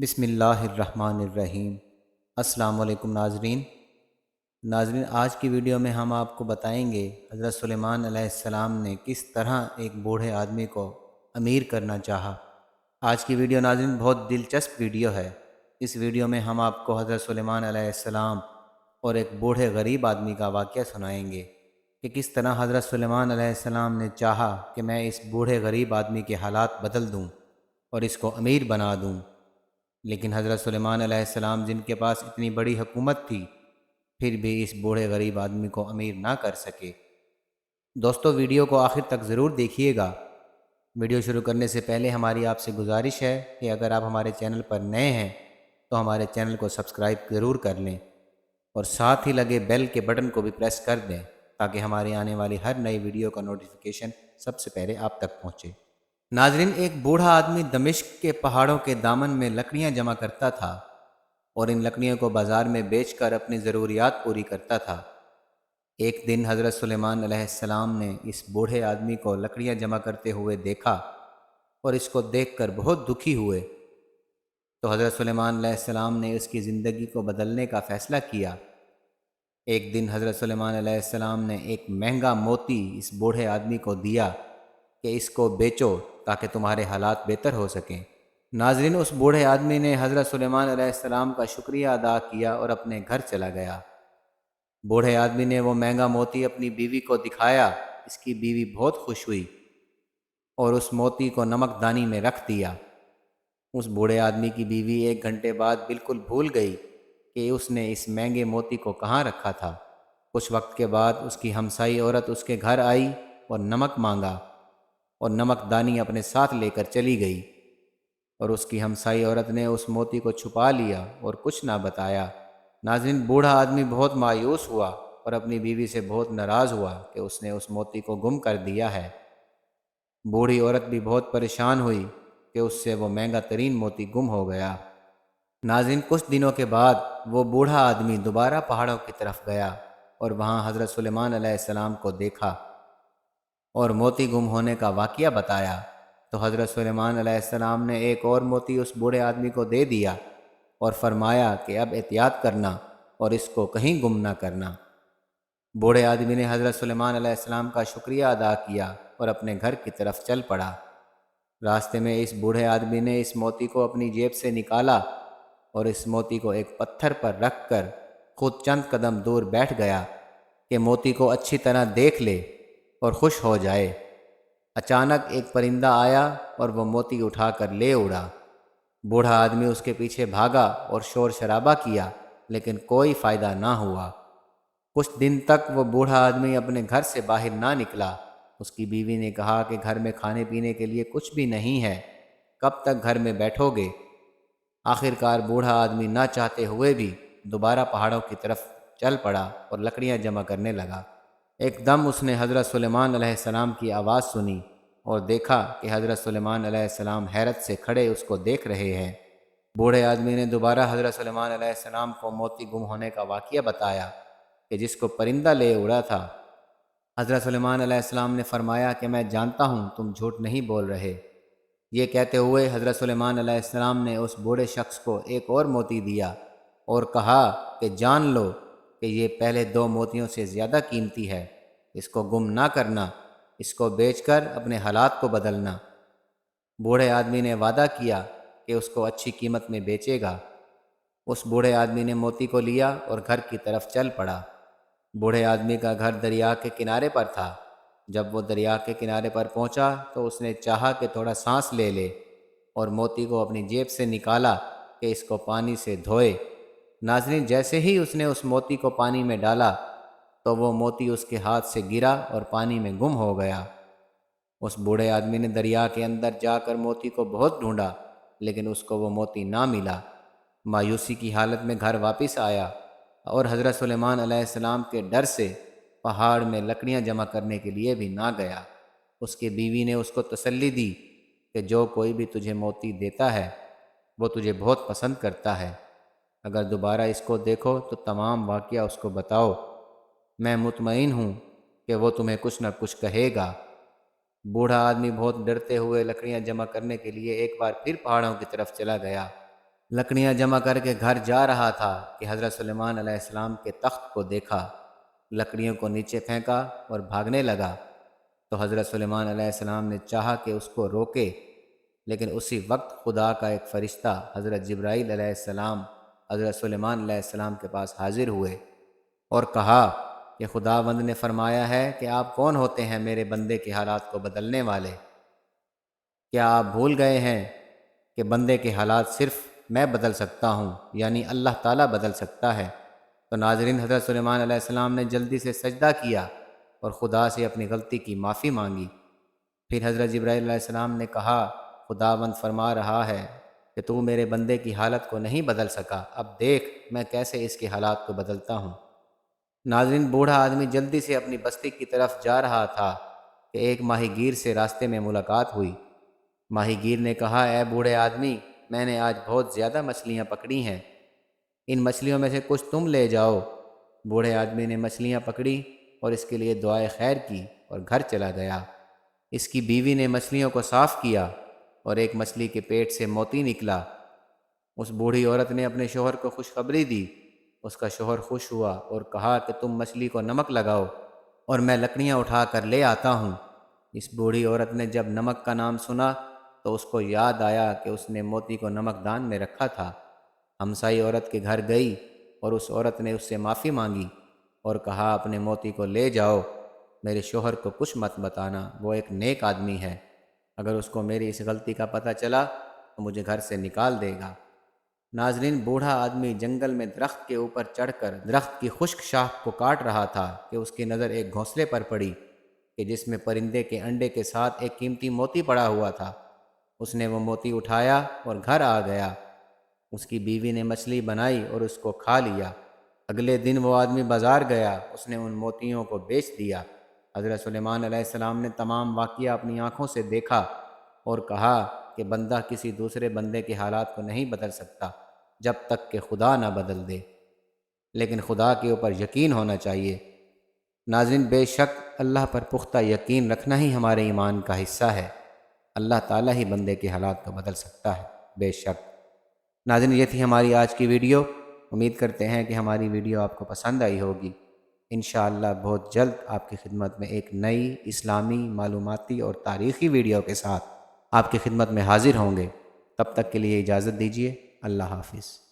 بسم اللہ الرحمن الرحیم۔ السلام علیکم ناظرین، آج کی ویڈیو میں ہم آپ کو بتائیں گے حضرت سلیمان علیہ السلام نے کس طرح ایک بوڑھے آدمی کو امیر کرنا چاہا۔ آج کی ویڈیو ناظرین بہت دلچسپ ویڈیو ہے۔ اس ویڈیو میں ہم آپ کو حضرت سلیمان علیہ السلام اور ایک بوڑھے غریب آدمی کا واقعہ سنائیں گے کہ کس طرح حضرت سلیمان علیہ السلام نے چاہا کہ میں اس بوڑھے غریب آدمی کے حالات بدل دوں اور اس کو امیر بنا دوں، لیکن حضرت سلیمان علیہ السلام جن کے پاس اتنی بڑی حکومت تھی پھر بھی اس بوڑھے غریب آدمی کو امیر نہ کر سکے۔ دوستو، ویڈیو کو آخر تک ضرور دیکھیے گا۔ ویڈیو شروع کرنے سے پہلے ہماری آپ سے گزارش ہے کہ اگر آپ ہمارے چینل پر نئے ہیں تو ہمارے چینل کو سبسکرائب ضرور کر لیں اور ساتھ ہی لگے بیل کے بٹن کو بھی پریس کر دیں تاکہ ہماری آنے والی ہر نئی ویڈیو کا نوٹیفیکیشن سب سے پہلے آپ تک پہنچے۔ ناظرین، ایک بوڑھا آدمی دمشق کے پہاڑوں کے دامن میں لکڑیاں جمع کرتا تھا اور ان لکڑیوں کو بازار میں بیچ کر اپنی ضروریات پوری کرتا تھا۔ ایک دن حضرت سلیمان علیہ السلام نے اس بوڑھے آدمی کو لکڑیاں جمع کرتے ہوئے دیکھا اور اس کو دیکھ کر بہت دکھی ہوئے، تو حضرت سلیمان علیہ السلام نے اس کی زندگی کو بدلنے کا فیصلہ کیا۔ ایک دن حضرت سلیمان علیہ السلام نے ایک مہنگا موتی اس بوڑھے آدمی کو دیا کہ اس کو بیچو تاکہ تمہارے حالات بہتر ہو سکیں۔ ناظرین، اس بوڑھے آدمی نے حضرت سلیمان علیہ السلام کا شکریہ ادا کیا اور اپنے گھر چلا گیا۔ بوڑھے آدمی نے وہ مہنگا موتی اپنی بیوی کو دکھایا۔ اس کی بیوی بہت خوش ہوئی اور اس موتی کو نمک دانی میں رکھ دیا۔ اس بوڑھے آدمی کی بیوی ایک گھنٹے بعد بالکل بھول گئی کہ اس نے اس مہنگے موتی کو کہاں رکھا تھا۔ کچھ وقت کے بعد اس کی ہمسائی عورت اس کے گھر آئی اور نمک مانگا اور نمک دانی اپنے ساتھ لے کر چلی گئی، اور اس کی ہمسائی عورت نے اس موتی کو چھپا لیا اور کچھ نہ بتایا۔ ناظرین، بوڑھا آدمی بہت مایوس ہوا اور اپنی بیوی سے بہت ناراض ہوا کہ اس نے اس موتی کو گم کر دیا ہے۔ بوڑھی عورت بھی بہت پریشان ہوئی کہ اس سے وہ مہنگا ترین موتی گم ہو گیا۔ ناظرین، کچھ دنوں کے بعد وہ بوڑھا آدمی دوبارہ پہاڑوں کی طرف گیا اور وہاں حضرت سلیمان علیہ السلام کو دیکھا اور موتی گم ہونے کا واقعہ بتایا، تو حضرت سلیمان علیہ السلام نے ایک اور موتی اس بوڑھے آدمی کو دے دیا اور فرمایا کہ اب احتیاط کرنا اور اس کو کہیں گم نہ کرنا۔ بوڑھے آدمی نے حضرت سلیمان علیہ السلام کا شکریہ ادا کیا اور اپنے گھر کی طرف چل پڑا۔ راستے میں اس بوڑھے آدمی نے اس موتی کو اپنی جیب سے نکالا اور اس موتی کو ایک پتھر پر رکھ کر خود چند قدم دور بیٹھ گیا کہ موتی کو اچھی طرح دیکھ لے اور خوش ہو جائے۔ اچانک ایک پرندہ آیا اور وہ موتی اٹھا کر لے اڑا۔ بوڑھا آدمی اس کے پیچھے بھاگا اور شور شرابہ کیا، لیکن کوئی فائدہ نہ ہوا۔ کچھ دن تک وہ بوڑھا آدمی اپنے گھر سے باہر نہ نکلا۔ اس کی بیوی نے کہا کہ گھر میں کھانے پینے کے لیے کچھ بھی نہیں ہے، کب تک گھر میں بیٹھو گے؟ آخر کار بوڑھا آدمی نہ چاہتے ہوئے بھی دوبارہ پہاڑوں کی طرف چل پڑا اور لکڑیاں جمع کرنے لگا۔ ایک دم اس نے حضرت سلیمان علیہ السلام کی آواز سنی اور دیکھا کہ حضرت سلیمان علیہ السلام حیرت سے کھڑے اس کو دیکھ رہے ہیں۔ بوڑھے آدمی نے دوبارہ حضرت سلیمان علیہ السلام کو موتی گم ہونے کا واقعہ بتایا کہ جس کو پرندہ لے اڑا تھا۔ حضرت سلیمان علیہ السلام نے فرمایا کہ میں جانتا ہوں تم جھوٹ نہیں بول رہے۔ یہ کہتے ہوئے حضرت سلیمان علیہ السلام نے اس بوڑھے شخص کو ایک اور موتی دیا اور کہا کہ جان لو کہ یہ پہلے دو موتیوں سے زیادہ قیمتی ہے، اس کو گم نہ کرنا، اس کو بیچ کر اپنے حالات کو بدلنا۔ بوڑھے آدمی نے وعدہ کیا کہ اس کو اچھی قیمت میں بیچے گا۔ اس بوڑھے آدمی نے موتی کو لیا اور گھر کی طرف چل پڑا۔ بوڑھے آدمی کا گھر دریا کے کنارے پر تھا۔ جب وہ دریا کے کنارے پر پہنچا تو اس نے چاہا کہ تھوڑا سانس لے لے اور موتی کو اپنی جیب سے نکالا کہ اس کو پانی سے دھوئے۔ ناظرین، جیسے ہی اس نے اس موتی کو پانی میں ڈالا تو وہ موتی اس کے ہاتھ سے گرا اور پانی میں گم ہو گیا۔ اس بوڑھے آدمی نے دریا کے اندر جا کر موتی کو بہت ڈھونڈا، لیکن اس کو وہ موتی نہ ملا۔ مایوسی کی حالت میں گھر واپس آیا اور حضرت سلیمان علیہ السلام کے ڈر سے پہاڑ میں لکڑیاں جمع کرنے کے لیے بھی نہ گیا۔ اس کی بیوی نے اس کو تسلی دی کہ جو کوئی بھی تجھے موتی دیتا ہے وہ تجھے بہت پسند کرتا ہے، اگر دوبارہ اس کو دیکھو تو تمام واقعہ اس کو بتاؤ، میں مطمئن ہوں کہ وہ تمہیں کچھ نہ کچھ کہے گا۔ بوڑھا آدمی بہت ڈرتے ہوئے لکڑیاں جمع کرنے کے لیے ایک بار پھر پہاڑوں کی طرف چلا گیا۔ لکڑیاں جمع کر کے گھر جا رہا تھا کہ حضرت سلیمان علیہ السلام کے تخت کو دیکھا، لکڑیوں کو نیچے پھینکا اور بھاگنے لگا۔ تو حضرت سلیمان علیہ السلام نے چاہا کہ اس کو روکے، لیکن اسی وقت خدا کا ایک فرشتہ حضرت جبرائیل علیہ السلام حضرت سلیمان علیہ السلام کے پاس حاضر ہوئے اور کہا کہ خداوند نے فرمایا ہے کہ آپ کون ہوتے ہیں میرے بندے کے حالات کو بدلنے والے؟ کیا آپ بھول گئے ہیں کہ بندے کے حالات صرف میں بدل سکتا ہوں، یعنی اللہ تعالیٰ بدل سکتا ہے؟ تو ناظرین، حضرت سلیمان علیہ السلام نے جلدی سے سجدہ کیا اور خدا سے اپنی غلطی کی معافی مانگی۔ پھر حضرت جبرائیل علیہ السلام نے کہا، خداوند فرما رہا ہے کہ تو میرے بندے کی حالت کو نہیں بدل سکا، اب دیکھ میں کیسے اس کے حالات کو بدلتا ہوں۔ ناظرین، بوڑھا آدمی جلدی سے اپنی بستی کی طرف جا رہا تھا کہ ایک ماہی گیر سے راستے میں ملاقات ہوئی۔ ماہی گیر نے کہا، اے بوڑھے آدمی، میں نے آج بہت زیادہ مچھلیاں پکڑی ہیں، ان مچھلیوں میں سے کچھ تم لے جاؤ۔ بوڑھے آدمی نے مچھلیاں پکڑی اور اس کے لیے دعائے خیر کی اور گھر چلا گیا۔ اس کی بیوی نے مچھلیوں کو صاف کیا اور ایک مچھلی کے پیٹ سے موتی نکلا۔ اس بوڑھی عورت نے اپنے شوہر کو خوشخبری دی۔ اس کا شوہر خوش ہوا اور کہا کہ تم مچھلی کو نمک لگاؤ اور میں لکڑیاں اٹھا کر لے آتا ہوں۔ اس بوڑھی عورت نے جب نمک کا نام سنا تو اس کو یاد آیا کہ اس نے موتی کو نمک دان میں رکھا تھا۔ ہمسائی عورت کے گھر گئی اور اس عورت نے اس سے معافی مانگی اور کہا، اپنے موتی کو لے جاؤ، میرے شوہر کو کچھ مت بتانا، وہ ایک نیک آدمی ہے، اگر اس کو میری اس غلطی کا پتہ چلا تو مجھے گھر سے نکال دے گا۔ ناظرین، بوڑھا آدمی جنگل میں درخت کے اوپر چڑھ کر درخت کی خشک شاخ کو کاٹ رہا تھا کہ اس کی نظر ایک گھونسلے پر پڑی کہ جس میں پرندے کے انڈے کے ساتھ ایک قیمتی موتی پڑا ہوا تھا۔ اس نے وہ موتی اٹھایا اور گھر آ گیا۔ اس کی بیوی نے مچھلی بنائی اور اس کو کھا لیا۔ اگلے دن وہ آدمی بازار گیا، اس نے ان موتیوں کو بیچ دیا۔ حضرت سلیمان علیہ السلام نے تمام واقعہ اپنی آنکھوں سے دیکھا اور کہا کہ بندہ کسی دوسرے بندے کے حالات کو نہیں بدل سکتا جب تک کہ خدا نہ بدل دے، لیکن خدا کے اوپر یقین ہونا چاہیے۔ ناظرین، بے شک اللہ پر پختہ یقین رکھنا ہی ہمارے ایمان کا حصہ ہے۔ اللہ تعالیٰ ہی بندے کے حالات کو بدل سکتا ہے، بے شک۔ ناظرین، یہ تھی ہماری آج کی ویڈیو۔ امید کرتے ہیں کہ ہماری ویڈیو آپ کو پسند آئی ہوگی۔ انشاءاللہ بہت جلد آپ کی خدمت میں ایک نئی اسلامی معلوماتی اور تاریخی ویڈیو کے ساتھ آپ کی خدمت میں حاضر ہوں گے۔ تب تک کے لیے اجازت دیجیے۔ اللہ حافظ۔